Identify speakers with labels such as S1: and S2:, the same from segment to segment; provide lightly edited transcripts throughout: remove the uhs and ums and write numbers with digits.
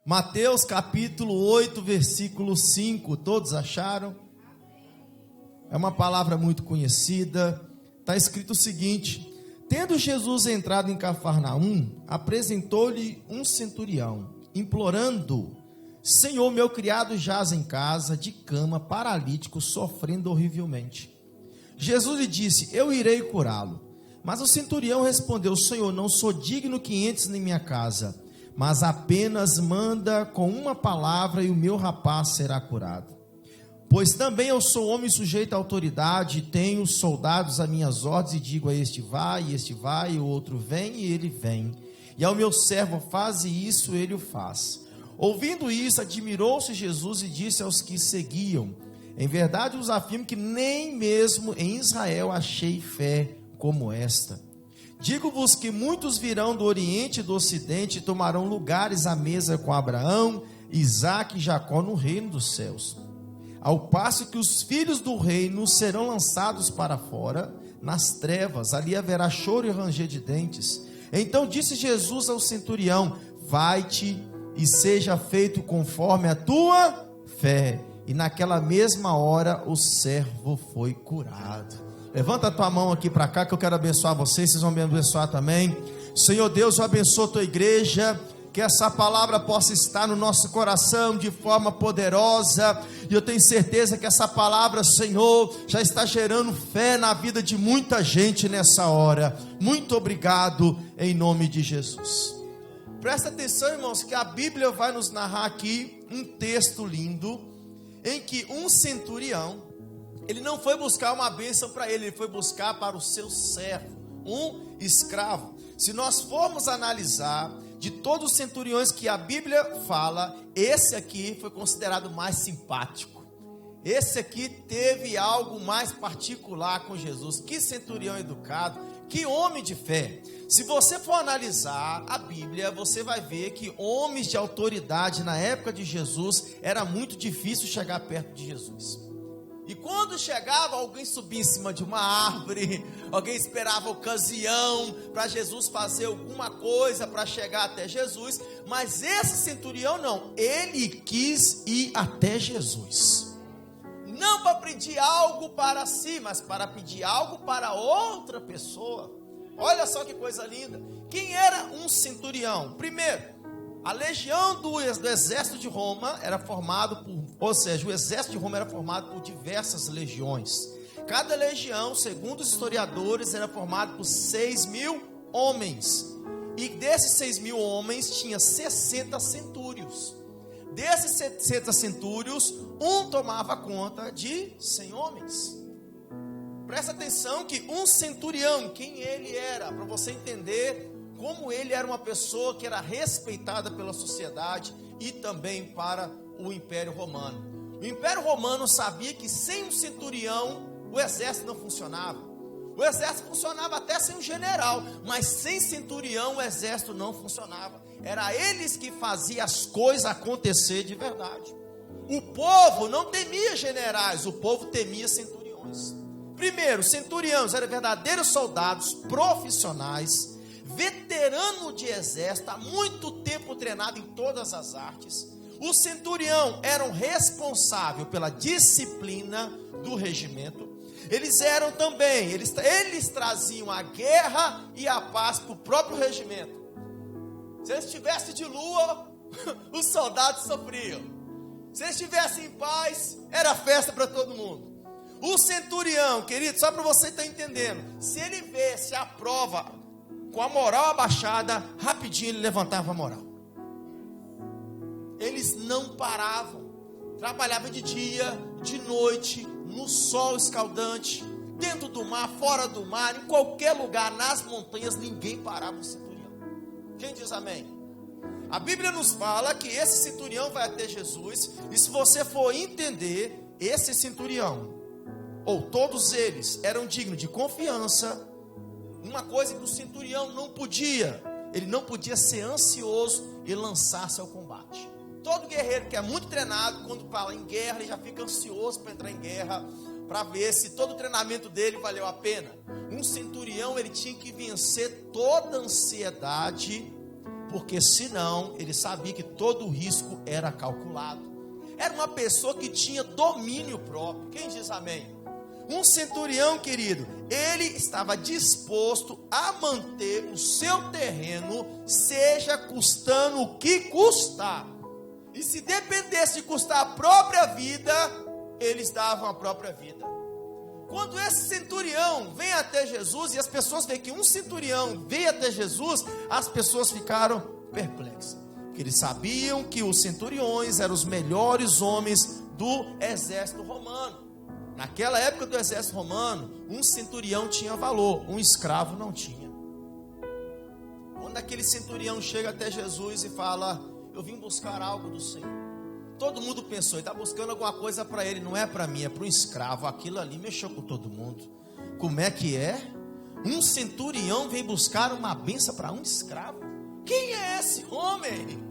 S1: Mateus capítulo 8, versículo 5, todos acharam? É uma palavra muito conhecida. Está escrito o seguinte: tendo Jesus entrado em Cafarnaum, apresentou-lhe um centurião, implorando: Senhor, meu criado jaz em casa, de cama, paralítico, sofrendo horrivelmente. Jesus lhe disse: eu irei curá-lo. Mas o centurião respondeu: Senhor, não sou digno que entres em minha casa, mas apenas manda com uma palavra e o meu rapaz será curado. Pois também eu sou homem sujeito à autoridade, tenho soldados a minhas ordens, e digo a este vai, e o outro vem, e ele vem. E ao meu servo faze isso, ele o faz. Ouvindo isso, admirou-se Jesus e disse aos que seguiam: em verdade vos afirmo que nem mesmo em Israel achei fé como esta. Digo-vos que muitos virão do Oriente e do Ocidente e tomarão lugares à mesa com Abraão, Isaque e Jacó no reino dos céus. Ao passo que os filhos do reino serão lançados para fora, nas trevas, ali haverá choro e ranger de dentes. Então disse Jesus ao centurião: vai-te e seja feito conforme a tua fé. E naquela mesma hora o servo foi curado. Levanta a tua mão aqui para cá que eu quero abençoar vocês, vocês vão me abençoar também. Senhor Deus, eu abençoo a tua igreja, que essa palavra possa estar no nosso coração de forma poderosa, e eu tenho certeza que essa palavra, Senhor, já está gerando fé na vida de muita gente nessa hora. Muito obrigado, em nome de Jesus. Presta atenção, irmãos, que a Bíblia vai nos narrar aqui um texto lindo, em que um centurião, ele não foi buscar uma bênção para ele foi buscar para o seu servo, um escravo. Se nós formos analisar, de todos os centuriões que a Bíblia fala, esse aqui foi considerado mais simpático. Esse aqui teve algo mais particular com Jesus. Que centurião educado, que homem de fé. Se você for analisar a Bíblia, você vai ver que homens de autoridade na época de Jesus, era muito difícil chegar perto de Jesus. E quando chegava, alguém subia em cima de uma árvore, alguém esperava ocasião para Jesus fazer alguma coisa para chegar até Jesus. Mas esse centurião não, ele quis ir até Jesus. Não para pedir algo para si, mas para pedir algo para outra pessoa. Olha só que coisa linda. Quem era um centurião? Primeiro, a legião do exército de Roma era formado por, ou seja, o exército de Roma era formado por diversas legiões. Cada legião, segundo os historiadores, era formado por 6.000 homens. E desses 6.000 homens, tinha 60 centúrios. Desses 60 centúrios, um tomava conta de 100 homens. Presta atenção que um centurião, quem ele era, para você entender como ele era uma pessoa que era respeitada pela sociedade e também para o Império Romano. O Império Romano sabia que sem um centurião o exército não funcionava. O exército funcionava até sem um general, mas sem centurião o exército não funcionava. Era eles que faziam as coisas acontecer de verdade. O povo não temia generais, o povo temia centuriões. Primeiro, centuriões eram verdadeiros soldados profissionais, veterano de exército, há muito tempo treinado em todas as artes. O centurião era responsável pela disciplina do regimento. Eles eram também, eles traziam a guerra e a paz para o próprio regimento. Se eles estivessem de lua, os soldados sofriam. Se eles estivessem em paz, era festa para todo mundo. O centurião, querido, só para você estar entendendo, se ele visse a prova com a moral abaixada, rapidinho ele levantava a moral. Eles não paravam. Trabalhavam de dia, de noite, no sol escaldante, dentro do mar, fora do mar, em qualquer lugar, nas montanhas, ninguém parava o centurião. Quem diz amém? A Bíblia nos fala que esse centurião vai até Jesus, e se você for entender, esse centurião, ou todos eles, eram dignos de confiança. Uma coisa que o centurião não podia, ele não podia ser ansioso e lançar-se ao combate. Todo guerreiro que é muito treinado, quando fala em guerra, ele já fica ansioso para entrar em guerra, para ver se todo o treinamento dele valeu a pena. Um centurião, ele tinha que vencer toda a ansiedade porque senão ele sabia que todo o risco era calculado. Era uma pessoa que tinha domínio próprio. Quem diz amém? Um centurião, querido, ele estava disposto a manter o seu terreno, seja custando o que custar. E se dependesse de custar a própria vida, eles davam a própria vida. Quando esse centurião vem até Jesus, e as pessoas veem que um centurião veio até Jesus, as pessoas ficaram perplexas. Porque eles sabiam que os centuriões eram os melhores homens do exército romano. Naquela época do exército romano, um centurião tinha valor, um escravo não tinha. Quando aquele centurião chega até Jesus e fala: eu vim buscar algo do Senhor. Todo mundo pensou, ele está buscando alguma coisa para ele, não é para mim, é para um escravo. Aquilo ali mexeu com todo mundo. Como é que é? Um centurião vem buscar uma bênção para um escravo? Quem é esse homem?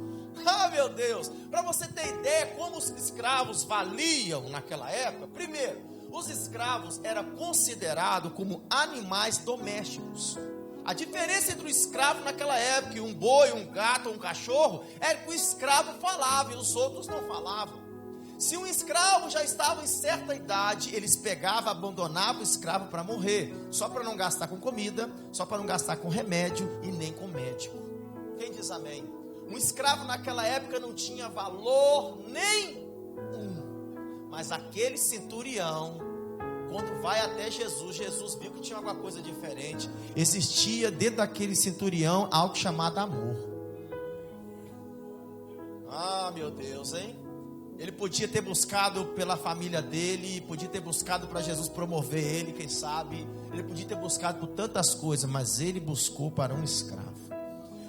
S1: Ah, meu Deus! Para você ter ideia como os escravos valiam naquela época, primeiro, os escravos eram considerados como animais domésticos. A diferença entre o escravo naquela época, um boi, um gato, um cachorro, é que o escravo falava e os outros não falavam. Se um escravo já estava em certa idade, eles pegavam, abandonavam o escravo para morrer, só para não gastar com comida, só para não gastar com remédio e nem com médico. Quem diz amém? Um escravo naquela época não tinha valor nenhum. Mas aquele centurião, quando vai até Jesus, Jesus viu que tinha alguma coisa diferente. Existia dentro daquele centurião algo chamado amor. Ah, meu Deus, hein? Ele podia ter buscado pela família dele, podia ter buscado para Jesus promover ele, quem sabe. Ele podia ter buscado por tantas coisas, mas ele buscou para um escravo.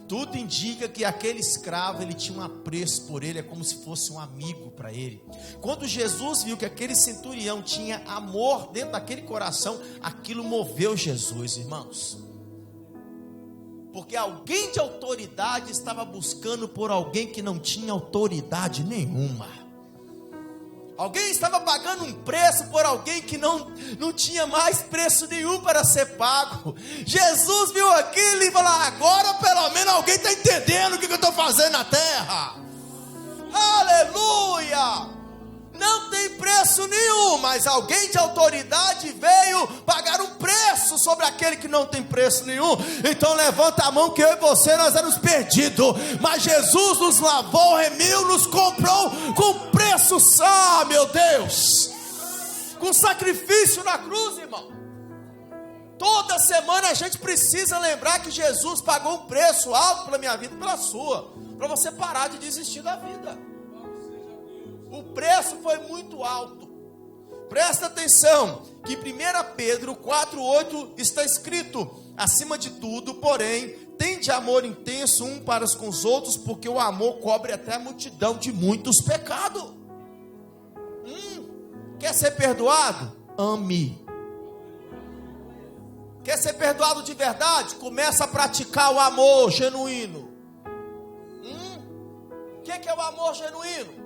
S1: Tudo indica que aquele escravo, ele tinha um apreço por ele, é como se fosse um amigo para ele. Quando Jesus viu que aquele centurião tinha amor dentro daquele coração, aquilo moveu Jesus, irmãos. Porque alguém de autoridade estava buscando por alguém que não tinha autoridade nenhuma. Alguém estava pagando um preço por alguém que não tinha mais preço nenhum para ser pago. Jesus viu aquilo e falou: agora pelo menos alguém está entendendo o que eu estou fazendo na terra. Aleluia! Não tem preço nenhum, mas alguém de autoridade veio pagar um preço sobre aquele que não tem preço nenhum. Então levanta a mão que eu e você, nós éramos perdidos, mas Jesus nos lavou, remiu, nos comprou com preço, meu Deus, com sacrifício na cruz, irmão. Toda semana a gente precisa lembrar que Jesus pagou um preço alto pela minha vida e pela sua, para você parar de desistir da vida. O preço foi muito alto. Presta atenção que 1 Pedro 4,8 está escrito: acima de tudo, porém, tende amor intenso um para com os outros, porque o amor cobre até a multidão de muitos pecados. Quer ser perdoado? Ame. Quer ser perdoado de verdade? Começa a praticar o amor genuíno. O que é o amor genuíno?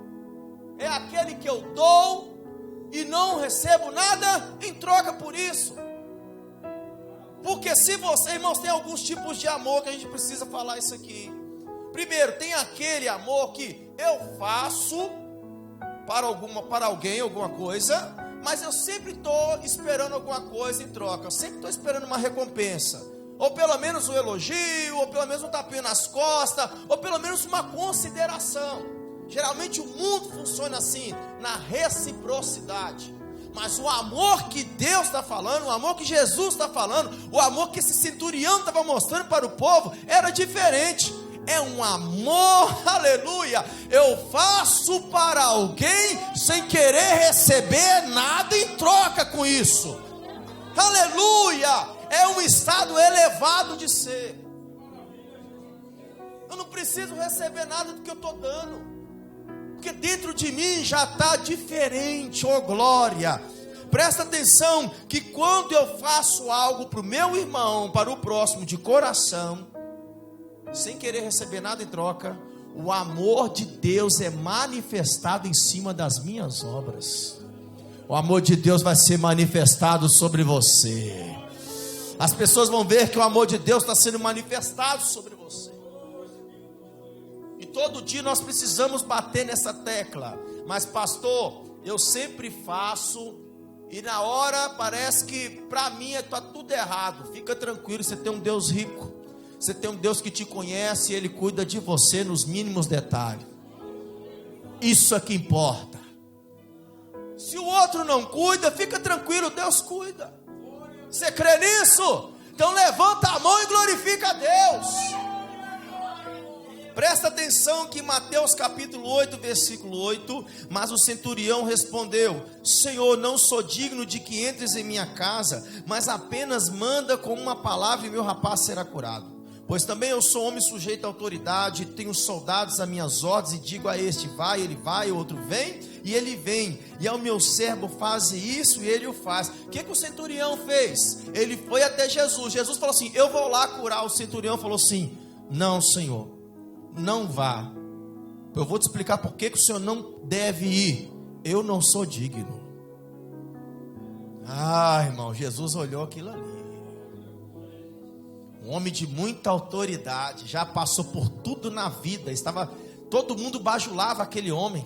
S1: É aquele que eu dou e não recebo nada em troca por isso. Porque se você, irmãos, tem alguns tipos de amor que a gente precisa falar isso aqui. Primeiro, tem aquele amor que eu faço para alguém, alguma coisa, mas eu sempre estou esperando alguma coisa em troca. Eu sempre estou esperando uma recompensa. Ou pelo menos um elogio, ou pelo menos um tapinha nas costas, ou pelo menos uma consideração. Geralmente o mundo funciona assim, na reciprocidade. Mas o amor que Deus está falando, o amor que Jesus está falando, o amor que esse centurião estava mostrando para o povo, era diferente. É um amor, aleluia, eu faço para alguém sem querer receber nada em troca com isso. Aleluia, é um estado elevado de ser. Eu não preciso receber nada do que eu estou dando, porque dentro de mim já está diferente, oh glória. Presta atenção que quando eu faço algo para o meu irmão, para o próximo de coração, sem querer receber nada em troca, o amor de Deus é manifestado em cima das minhas obras. O amor de Deus vai ser manifestado sobre você. As pessoas vão ver que o amor de Deus está sendo manifestado sobre você. todo dia nós precisamos bater nessa tecla. Mas pastor, eu sempre faço e na hora parece que para mim está tudo errado. Fica tranquilo, você tem um Deus rico. Você tem um Deus que te conhece e Ele cuida de você nos mínimos detalhes. Isso é que importa. Se o outro não cuida, fica tranquilo, Deus cuida. Você crê nisso? Então levanta a mão e glorifica a Deus. Presta atenção que em Mateus capítulo 8, versículo 8, mas o centurião respondeu: Senhor, não sou digno de que entres em minha casa, mas apenas manda com uma palavra e meu rapaz será curado. Pois também eu sou homem sujeito à autoridade, tenho soldados a minhas ordens, e digo a este vai, ele vai, o outro vem, e ele vem, e ao meu servo faz isso, e ele o faz. O que o centurião fez? Ele foi até Jesus. Jesus falou assim: eu vou lá curar. O centurião falou assim: não, Senhor, não vá. Eu vou te explicar por que o Senhor não deve ir. Eu não sou digno. Irmão, Jesus olhou aquilo ali. Um homem de muita autoridade, já passou por tudo na vida, todo mundo bajulava aquele homem,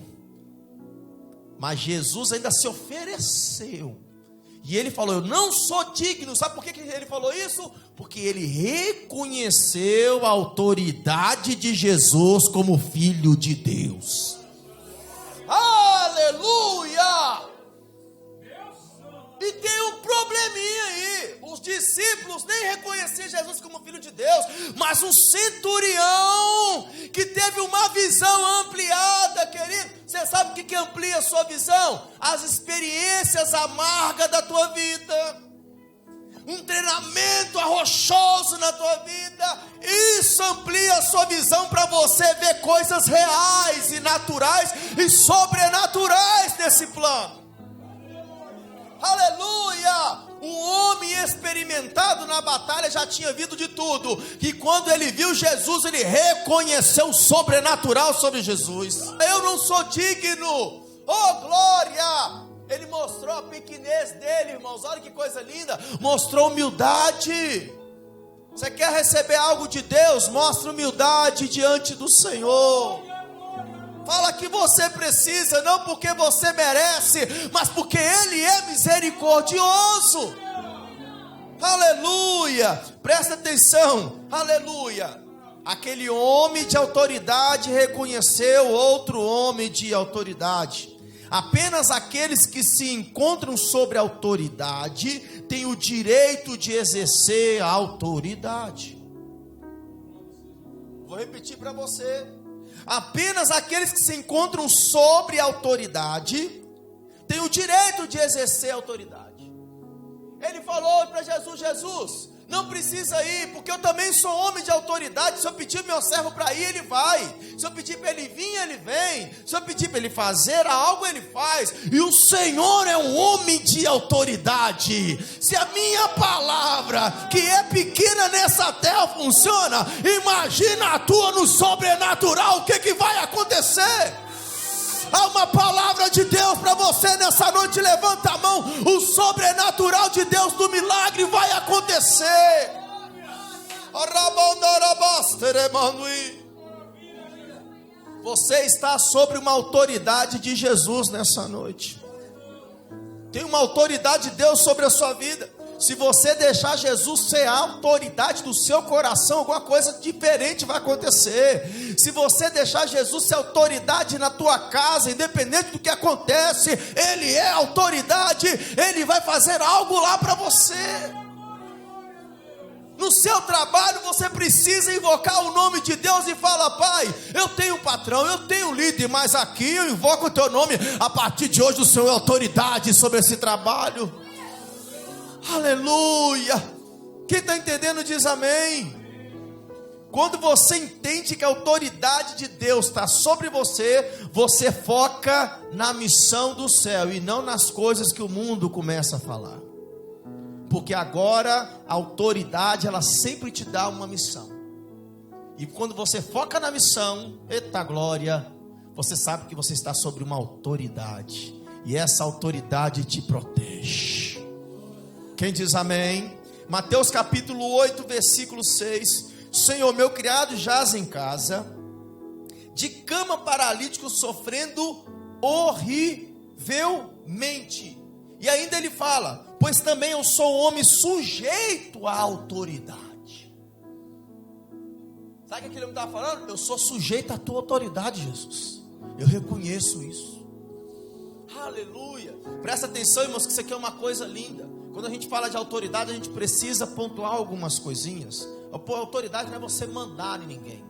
S1: mas Jesus ainda se ofereceu, e ele falou: eu não sou digno. Sabe por que ele falou isso? Porque ele reconheceu a autoridade de Jesus como Filho de Deus. Aleluia! E tem um probleminha aí. Os discípulos nem reconheciam Jesus como Filho de Deus, mas um centurião que teve uma visão ampliada, querido. Você sabe o que amplia a sua visão? As experiências amargas da tua vida, um treinamento arrochoso na tua vida. Isso amplia a sua visão para você ver coisas reais e naturais e sobrenaturais nesse plano. Aleluia! Um homem experimentado na batalha já tinha vindo de tudo, que quando ele viu Jesus, ele reconheceu o sobrenatural sobre Jesus. Eu não sou digno, oh glória! Ele mostrou a pequenez dele, irmãos. Olha que coisa linda, mostrou humildade. Você quer receber algo de Deus? Mostra humildade diante do Senhor. Fala que você precisa, não porque você merece, mas porque Ele é misericordioso. Aleluia, presta atenção, aleluia. Aquele homem de autoridade reconheceu outro homem de autoridade. Apenas aqueles que se encontram sobre a autoridade têm o direito de exercer a autoridade. Vou repetir para você. Apenas aqueles que se encontram sobre a autoridade têm o direito de exercer a autoridade. Ele falou para Jesus: Jesus, não precisa ir, porque eu também sou homem de autoridade. Se eu pedir meu servo para ir, ele vai. Se eu pedir para ele vir, ele vem. Se eu pedir para ele fazer algo, ele faz. E o Senhor é um homem de autoridade. Se a minha palavra, que é pequena nessa terra, funciona, imagina a tua no sobrenatural. O que vai acontecer? Há uma palavra de Deus para você nessa noite. Levanta a mão. O sobrenatural de Deus do milagre vai acontecer. Você está sobre uma autoridade de Jesus nessa noite. Tem uma autoridade de Deus sobre a sua vida. Se você deixar Jesus ser a autoridade do seu coração, alguma coisa diferente vai acontecer. Se você deixar Jesus ser autoridade na tua casa, independente do que acontece, Ele é autoridade, Ele vai fazer algo lá para você. No seu trabalho você precisa invocar o nome de Deus e falar: Pai, eu tenho um patrão, eu tenho um líder, mas aqui eu invoco o teu nome. A partir de hoje o Senhor é autoridade sobre esse trabalho. Aleluia! Quem está entendendo diz amém. Quando você entende que a autoridade de Deus está sobre você, você foca na missão do céu e não nas coisas que o mundo começa a falar. Porque agora a autoridade, ela sempre te dá uma missão. E quando você foca na missão, eita glória, você sabe que você está sobre uma autoridade. E essa autoridade te protege. Quem diz amém? Mateus capítulo 8, versículo 6. Senhor, meu criado jaz em casa, de cama paralítico, sofrendo horrivelmente. E ainda ele fala: pois também eu sou homem sujeito à autoridade. Sabe o que aquele homem estava falando? Eu sou sujeito à tua autoridade, Jesus. Eu reconheço isso. Aleluia. Presta atenção, irmãos, que isso aqui é uma coisa linda. Quando a gente fala de autoridade, a gente precisa pontuar algumas coisinhas. A autoridade não é você mandar em ninguém.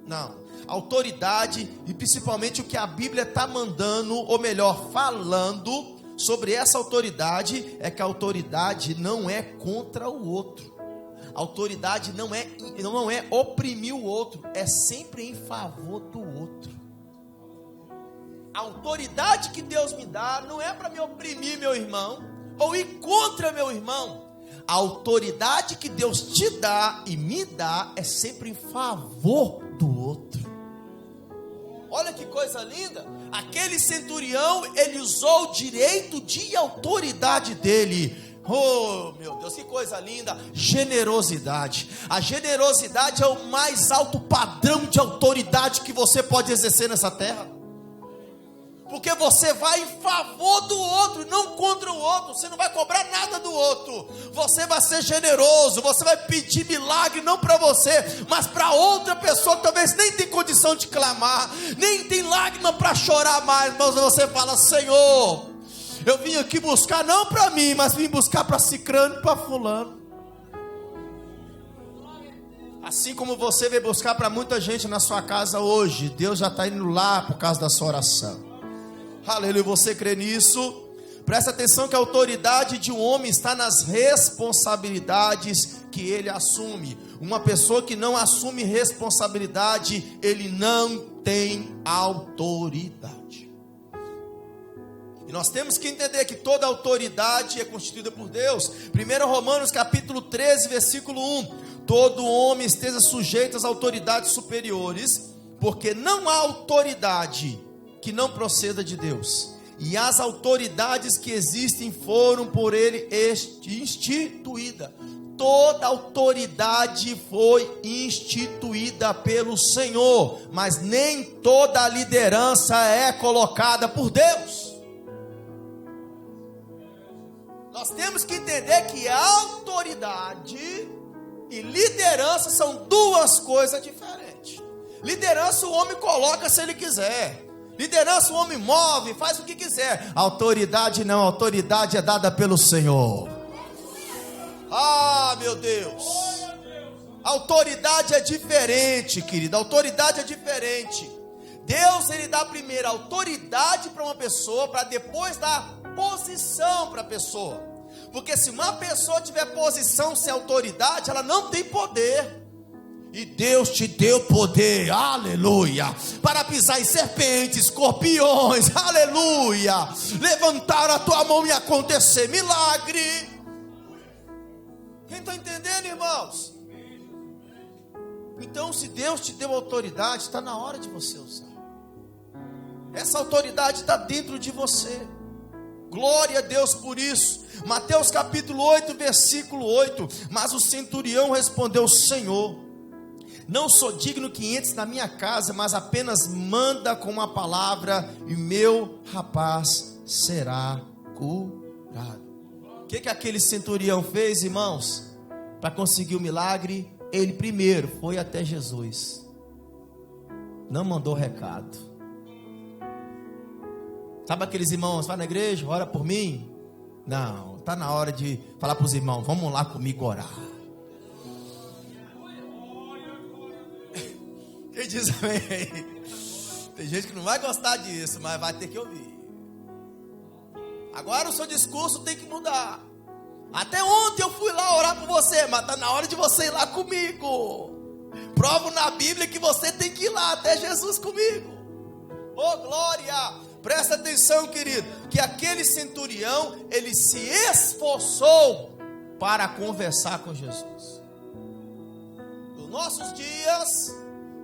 S1: Não. A autoridade, e principalmente o que a Bíblia está mandando, ou melhor, falando sobre essa autoridade, é que a autoridade não é contra o outro. A autoridade não é oprimir o outro, é sempre em favor do outro. A autoridade que Deus me dá não é para me oprimir meu irmão, ou ir contra meu irmão. A autoridade que Deus te dá e me dá é sempre em favor do outro. Olha que coisa linda. Aquele centurião, ele usou o direito de autoridade dele. Oh, meu Deus, que coisa linda. Generosidade. A generosidade é o mais alto padrão de autoridade que você pode exercer nessa terra. Porque você vai em favor do outro, não contra o outro. Você não vai cobrar nada do outro. Você vai ser generoso. Você vai pedir milagre, não para você, mas para outra pessoa que talvez nem tem condição de clamar, nem tem lágrima para chorar mais. Mas você fala: Senhor, eu vim aqui buscar não para mim, mas vim buscar para Cicrano e para fulano. Assim como você veio buscar para muita gente na sua casa hoje, Deus já está indo lá por causa da sua oração. Aleluia, você crê nisso? Presta atenção que a autoridade de um homem está nas responsabilidades que ele assume. Uma pessoa que não assume responsabilidade, ele não tem autoridade. E nós temos que entender que toda autoridade é constituída por Deus. 1 Romanos capítulo 13, versículo 1. Todo homem esteja sujeito às autoridades superiores, porque não há autoridade que não proceda de Deus, e as autoridades que existem foram por ele instituídas. Toda autoridade foi instituída pelo Senhor, mas nem toda a liderança é colocada por Deus. Nós temos que entender que autoridade e liderança são duas coisas diferentes. Liderança o homem coloca se ele quiser. Liderança o homem move, faz o que quiser. Autoridade não, autoridade é dada pelo Senhor. Ah, meu Deus. Autoridade é diferente, querido. Autoridade é diferente. Deus, ele dá primeiro autoridade para uma pessoa, para depois dar posição para a pessoa. Porque se uma pessoa tiver posição sem autoridade, ela não tem poder. E Deus te deu poder, aleluia, para pisar em serpentes, escorpiões, aleluia, levantar a tua mão e acontecer milagre. Quem está entendendo, irmãos? Então, se Deus te deu autoridade, está na hora de você usar. Essa autoridade está dentro de você. Glória a Deus por isso. Mateus capítulo 8, versículo 8. Mas o centurião respondeu: Senhor, não sou digno que entres na minha casa, mas apenas manda com uma palavra e meu rapaz será curado. O que aquele centurião fez, irmãos? Para conseguir o milagre, ele primeiro foi até Jesus. Não mandou recado. Sabe aqueles irmãos, vai na igreja, ora por mim? Não, está na hora de falar para os irmãos: vamos lá comigo orar. Quem diz amém? Tem gente que não vai gostar disso, mas vai ter que ouvir. Agora o seu discurso tem que mudar. Até ontem eu fui lá orar por você, mas está na hora de você ir lá comigo. Provo na Bíblia que você tem que ir lá até Jesus comigo. Oh, glória! Presta atenção, querido, que aquele centurião, ele se esforçou para conversar com Jesus. Nos nossos dias,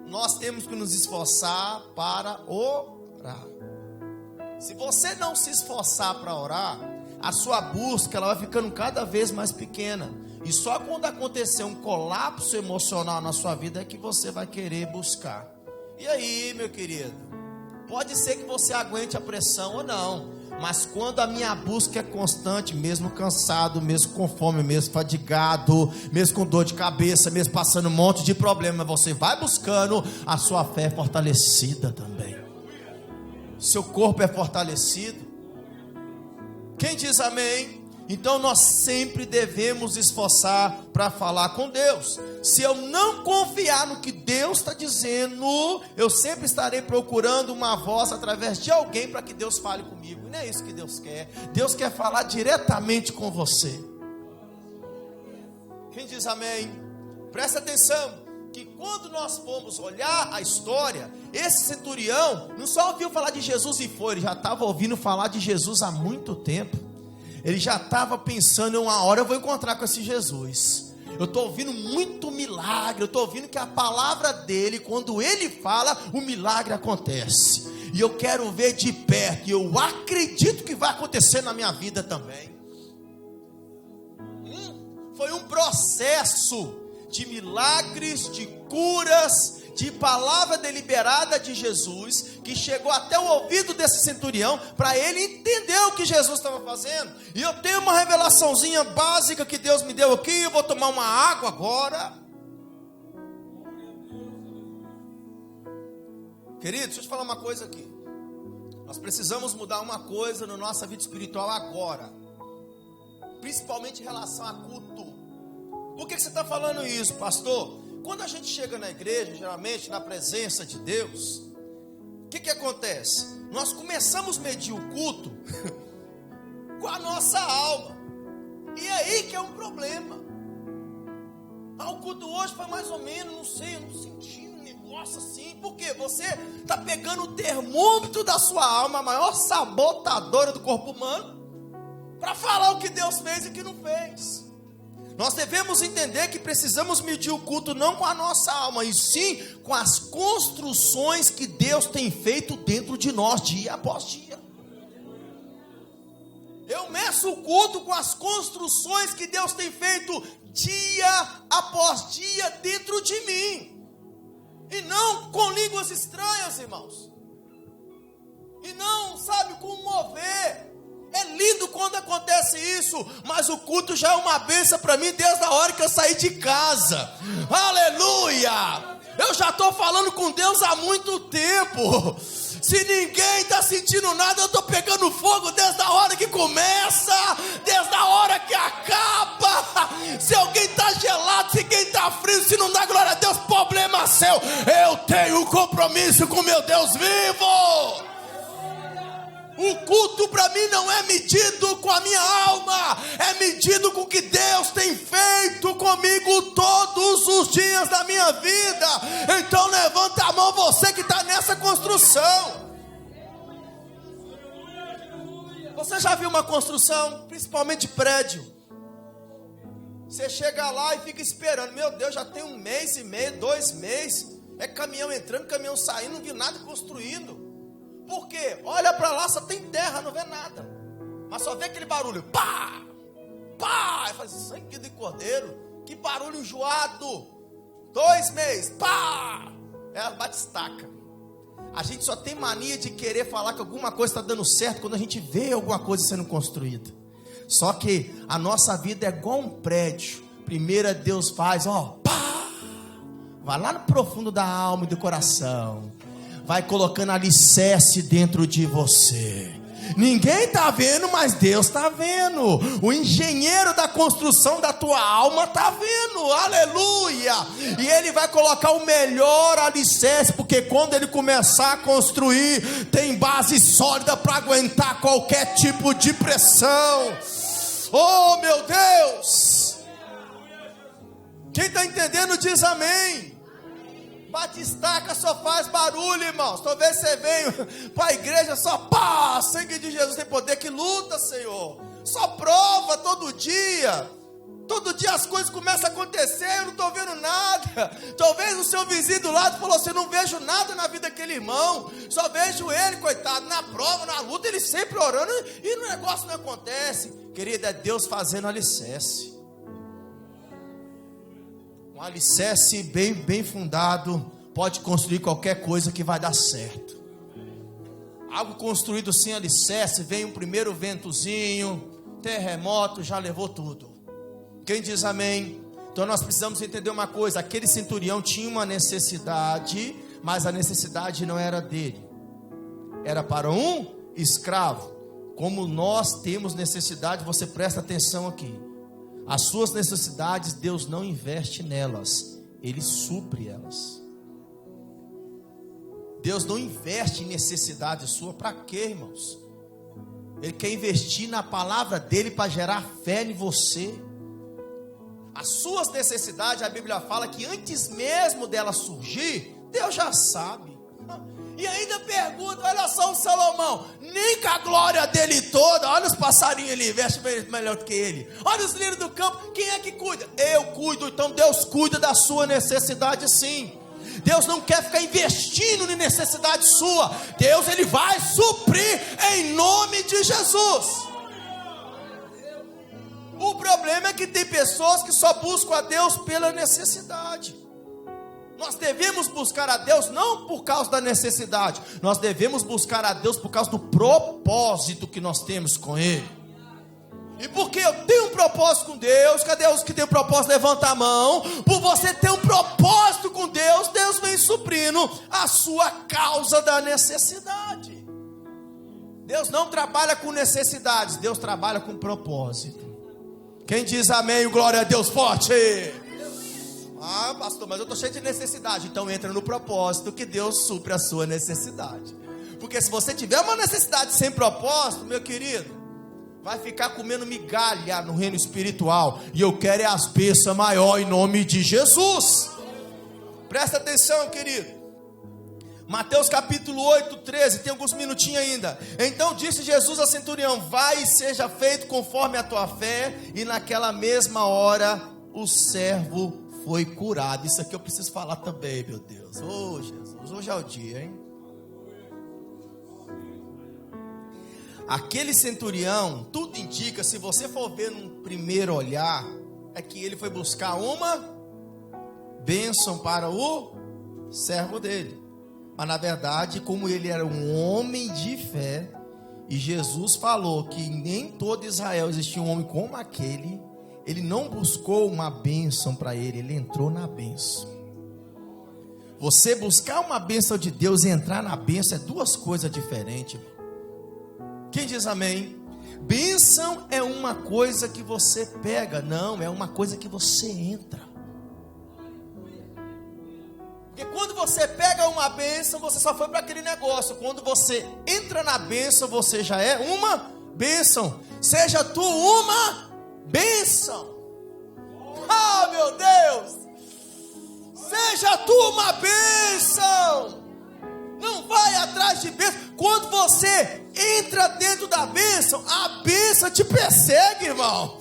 S1: nós temos que nos esforçar para orar. Se você não se esforçar para orar, a sua busca ela vai ficando cada vez mais pequena. E só quando acontecer um colapso emocional na sua vida é que você vai querer buscar. E aí, meu querido? Pode ser que você aguente a pressão ou não, mas quando a minha busca é constante, mesmo cansado, mesmo com fome, mesmo fadigado, mesmo com dor de cabeça, mesmo passando um monte de problema, você vai buscando, a sua fé é fortalecida também. Seu corpo é fortalecido. Quem diz amém? Então nós sempre devemos esforçar para falar com Deus. Se eu não confiar no que Deus está dizendo, eu sempre estarei procurando uma voz através de alguém para que Deus fale comigo. E não é isso que Deus quer. Deus quer falar diretamente com você. Quem diz amém? Presta atenção, que quando nós formos olhar a história, esse centurião não só ouviu falar de Jesus e foi, ele já estava ouvindo falar de Jesus há muito tempo. Ele já estava pensando, uma hora eu vou encontrar com esse Jesus. Eu estou ouvindo muito milagre, eu estou ouvindo que a palavra dele, quando ele fala, o milagre acontece. E eu quero ver de perto, e eu acredito que vai acontecer na minha vida também. Foi um processo de milagres, de curas, de palavra deliberada de Jesus, que chegou até o ouvido desse centurião, para ele entender o que Jesus estava fazendo. E eu tenho uma revelaçãozinha básica que Deus me deu aqui, eu vou tomar uma água agora. Querido, deixa eu te falar uma coisa aqui. Nós precisamos mudar uma coisa na nossa vida espiritual agora, principalmente em relação a culto. Por que você está falando isso, pastor? Quando a gente chega na igreja, geralmente na presença de Deus, o que acontece? Nós começamos a medir o culto com a nossa alma. E é aí que é um problema. O culto hoje foi mais ou menos, não sei, eu não senti um negócio assim. Por quê? Você está pegando o termômetro da sua alma, a maior sabotadora do corpo humano, para falar o que Deus fez e o que não fez. Nós devemos entender que precisamos medir o culto não com a nossa alma, e sim com as construções que Deus tem feito dentro de nós, dia após dia. Eu meço o culto com as construções que Deus tem feito dia após dia dentro de mim, e não com línguas estranhas, irmãos, e não, sabe, com mover. É lindo quando acontece isso, mas o culto já é uma bênção para mim desde a hora que eu saí de casa. Aleluia! Eu já estou falando com Deus há muito tempo. Se ninguém está sentindo nada, eu estou pegando fogo desde a hora que começa, desde a hora que acaba. Se alguém está gelado, se alguém está frio, se não dá glória a Deus, problema seu. Eu tenho um compromisso com meu Deus vivo. O culto para mim não é medido com a minha alma, é medido com o que Deus tem feito comigo todos os dias da minha vida. Então levanta a mão, você que está nessa construção. Você já viu uma construção, principalmente prédio? Você chega lá e fica esperando, meu Deus, já tem 1 mês e meio, 2 meses, é caminhão entrando, caminhão saindo, não vi nada construindo. Por quê? Olha para lá, só tem terra, não vê nada, mas só vê aquele barulho, pá, pá, e faz sangue de cordeiro, que barulho enjoado. 2 meses, pá, ela bate estaca. A gente só tem mania de querer falar que alguma coisa está dando certo quando a gente vê alguma coisa sendo construída. Só que a nossa vida é igual um prédio. Primeiro Deus faz, ó, pá, vai lá no profundo da alma e do coração, vai colocando alicerce dentro de você. Ninguém está vendo, mas Deus está vendo. O engenheiro da construção da tua alma está vendo, aleluia. E ele vai colocar o melhor alicerce, porque quando ele começar a construir, tem base sólida para aguentar qualquer tipo de pressão. Oh meu Deus, quem está entendendo diz amém. Batistaca só faz barulho, irmãos. Talvez você venha para a igreja só, pá, sangue de Jesus tem poder. Que luta, Senhor. Só prova todo dia. Todo dia as coisas começam a acontecer, eu não estou vendo nada. Talvez o seu vizinho do lado falou, você não vejo nada na vida daquele irmão. Só vejo ele, coitado, na prova, na luta, ele sempre orando e o negócio não acontece. Querida, é Deus fazendo alicerce. Um alicerce bem fundado pode construir qualquer coisa que vai dar certo. Algo construído sem alicerce, vem um primeiro ventozinho, terremoto, já levou tudo. Quem diz amém? Então nós precisamos entender uma coisa: aquele centurião tinha uma necessidade, mas a necessidade não era dele, era para um escravo. Como nós temos necessidade, você presta atenção aqui. As suas necessidades, Deus não investe nelas, Ele supre elas. Deus não investe em necessidade sua. Para quê, irmãos? Ele quer investir na palavra dele para gerar fé em você. As suas necessidades, a Bíblia fala que antes mesmo delas surgir, Deus já sabe. E ainda pergunta: olha só o Salomão, nem com a glória dele toda, olha os passarinhos ali, veste melhor do que ele, olha os lírios do campo, quem é que cuida? Eu cuido. Então Deus cuida da sua necessidade, sim. Deus não quer ficar investindo em necessidade sua. Deus, Ele vai suprir em nome de Jesus. O problema é que tem pessoas que só buscam a Deus pela necessidade. Nós devemos buscar a Deus não por causa da necessidade, nós devemos buscar a Deus por causa do propósito que nós temos com Ele. E porque eu tenho um propósito com Deus, cadê os que têm um propósito? Levanta a mão. Por você ter um propósito com Deus, Deus vem suprindo a sua causa da necessidade. Deus não trabalha com necessidades, Deus trabalha com propósito. Quem diz amém, glória a Deus forte. Ah, pastor, mas eu estou cheio de necessidade. Então entra no propósito que Deus supre a sua necessidade. Porque se você tiver uma necessidade sem propósito, meu querido, vai ficar comendo migalha no reino espiritual. E eu quero é as bênçãos maior em nome de Jesus. Presta atenção, querido. Mateus capítulo 8, 13, tem alguns minutinhos ainda. Então disse Jesus ao centurião: vai e seja feito conforme a tua fé. E naquela mesma hora o servo foi curado. Isso aqui eu preciso falar também, meu Deus. Oh Jesus, hoje é o dia, hein? Aquele centurião, tudo indica, se você for ver num primeiro olhar, é que ele foi buscar uma bênção para o servo dele. Mas na verdade, como ele era um homem de fé, e Jesus falou que nem todo Israel existia um homem como aquele, ele não buscou uma bênção para ele, ele entrou na bênção. Você buscar uma bênção de Deus e entrar na bênção é duas coisas diferentes. Quem diz amém? Bênção é uma coisa que você pega, não, é uma coisa que você entra. Porque quando você pega uma bênção, você só foi para aquele negócio. Quando você entra na bênção, você já é uma bênção. Seja tu uma bênção. Ah, meu Deus! Seja tu uma bênção. Não vai atrás de bênção. Quando você entra dentro da bênção, a bênção te persegue, irmão.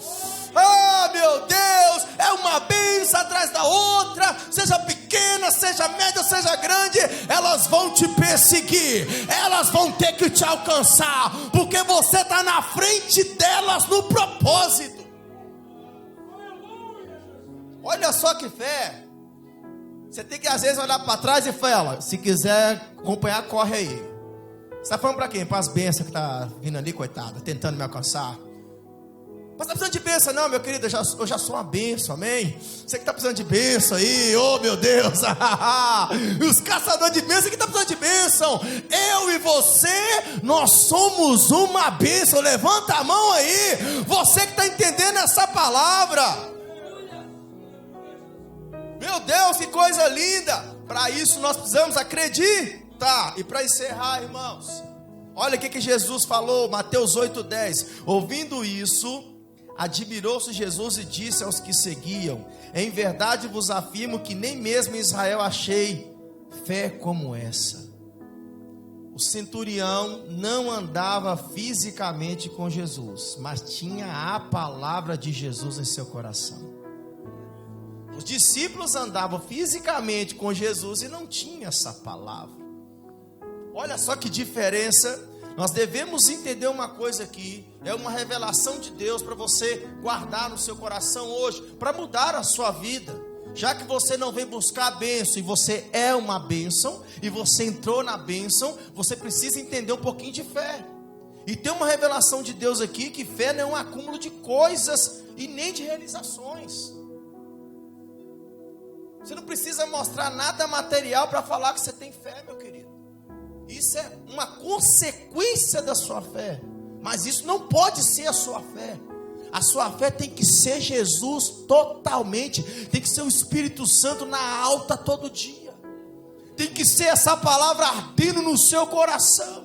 S1: Ah, meu Deus, é uma bênção atrás da outra, seja pequena, seja média, seja grande, elas vão te perseguir, elas vão ter que te alcançar, porque você está na frente delas no propósito. Olha só que fé. Você tem que às vezes olhar para trás e falar: se quiser acompanhar, corre aí. Você está falando para quem? Para as bênçãos que está vindo ali, coitada, tentando me alcançar. Mas está precisando de bênção? Não, meu querido, eu já sou uma bênção, amém? Você que está precisando de bênção aí, oh meu Deus. Os caçadores de bênção que estão precisando de bênção. Eu e você, nós somos uma bênção. Levanta a mão aí, você que está entendendo essa palavra. Meu Deus, que coisa linda. Para isso nós precisamos acreditar. E para encerrar, irmãos, olha o que Jesus falou, Mateus 8:10. Ouvindo isso, admirou-se Jesus e disse aos que seguiam: em verdade vos afirmo que nem mesmo em Israel achei fé como essa. O centurião não andava fisicamente com Jesus, mas tinha a palavra de Jesus em seu coração. Os discípulos andavam fisicamente com Jesus e não tinham essa palavra. Olha só que diferença. Nós devemos entender uma coisa aqui. É uma revelação de Deus para você guardar no seu coração hoje, para mudar a sua vida. Já que você não vem buscar a bênção, e você é uma bênção, e você entrou na bênção, você precisa entender um pouquinho de fé. E tem uma revelação de Deus aqui, que fé não é um acúmulo de coisas, e nem de realizações. Você não precisa mostrar nada material para falar que você tem fé, meu querido. Isso é uma consequência da sua fé, mas isso não pode ser a sua fé. A sua fé tem que ser Jesus totalmente, tem que ser o Espírito Santo na alta todo dia, tem que ser essa palavra ardendo no seu coração.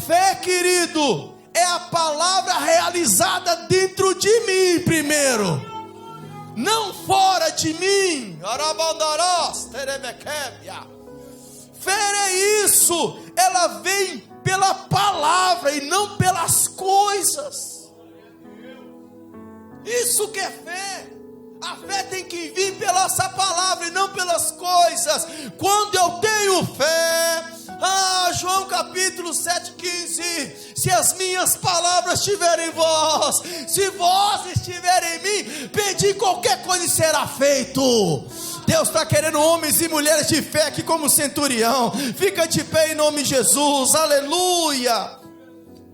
S1: Fé, querido, é a palavra realizada dentro de mim primeiro, não fora de mim. Fé é isso, ela vem pela palavra e não pelas coisas. Isso que é fé. A fé tem que vir pela essa palavra e não pelas coisas. Quando eu tenho fé, João capítulo 7,15: se as minhas palavras estiverem em vós, se vós estiverem em mim, pedi qualquer coisa e será feito. Deus está querendo homens e mulheres de fé aqui como centurião. Fica de pé em nome de Jesus, aleluia.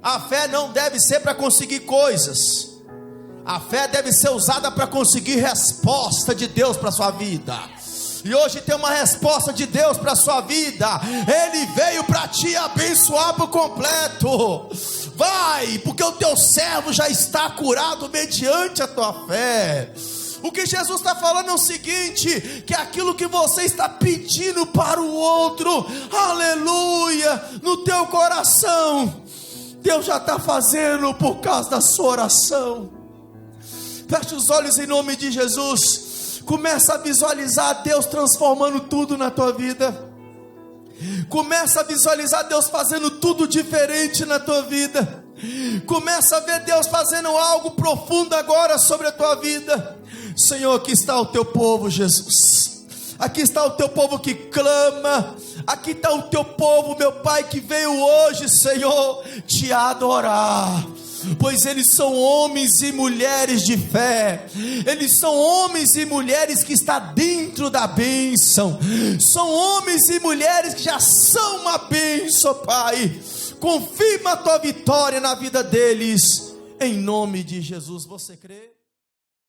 S1: A fé não deve ser para conseguir coisas. A fé deve ser usada para conseguir resposta de Deus para a sua vida. E hoje tem uma resposta de Deus para a sua vida. Ele veio para te abençoar por completo. Vai, porque o teu servo já está curado mediante a tua fé. O que Jesus está falando é o seguinte: que aquilo que você está pedindo para o outro, aleluia, no teu coração, Deus já está fazendo por causa da sua oração. Feche os olhos em nome de Jesus. Começa a visualizar Deus transformando tudo na tua vida. Começa a visualizar Deus fazendo tudo diferente na tua vida. Começa a ver Deus fazendo algo profundo agora sobre a tua vida. Senhor, aqui está o teu povo, Jesus. Aqui está o teu povo que clama. Aqui está o teu povo, meu Pai, que veio hoje, Senhor, te adorar. Pois eles são homens e mulheres de fé. Eles são homens e mulheres que estão dentro da bênção. São homens e mulheres que já são uma bênção, Pai. Confirma a tua vitória na vida deles, em nome de Jesus. Você crê?